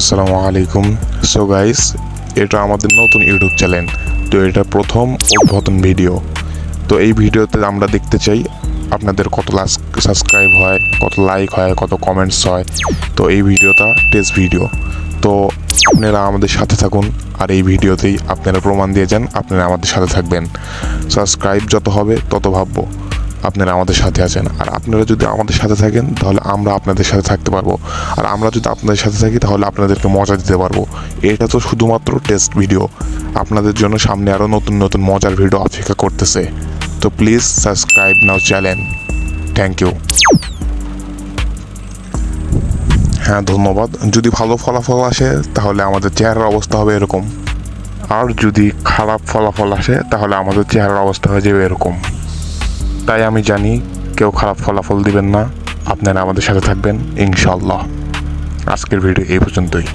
আসসালামু আলাইকুম। So guys, এটা আমাদের নতুন ইউটিউব চ্যানেল। তো এটা প্রথম উদ্বোধন ভিডিও। তো এই ভিডিওতে আমরা দেখতে চাই আপনাদের কত সাবস্ক্রাইব হয়, কত লাইক হয়, কত কমেন্টস হয়। তো এই ভিডিওটা টেস্ট ভিডিও। তো আপনারা আমাদের সাথে থাকুন, আর এই ভিডিওতেই আপনারা প্রমাণ দিয়ে যান আপনারা আমাদের সাথে থাকবেন। সাবস্ক্রাইব যত হবে তত ভাববো আপনারা আমাদের সাথে আছেন। আর আপনারা যদি আমাদের সাথে থাকেন তাহলে আমরা আপনাদের সাথে থাকতে পারবো, আর আমরা যদি আপনাদের সাথে থাকি তাহলে আপনাদেরকে মজা দিতে পারবো। এটা তো শুধুমাত্র টেস্ট ভিডিও, আপনাদের জন্য সামনে আরও নতুন নতুন মজার ভিডিও অপেক্ষা করতেছে। তো প্লিজ সাবস্ক্রাইব নাও চ্যানেল। Thank you. হ্যাঁ, ধন্যবাদ। যদি ভালো ফলাফল আসে তাহলে আমাদের চেহারার অবস্থা হবে এরকম, আর যদি খারাপ ফলাফল আসে তাহলে আমাদের চেহারার অবস্থা হয়ে যাবে এরকম। তাই আমি জানি কেউ খারাপ ফলাফল দিবেন না, আপনারা আমাদের সাথে থাকবেন ইনশাল্লাহ। আজকের ভিডিও এই পর্যন্তই।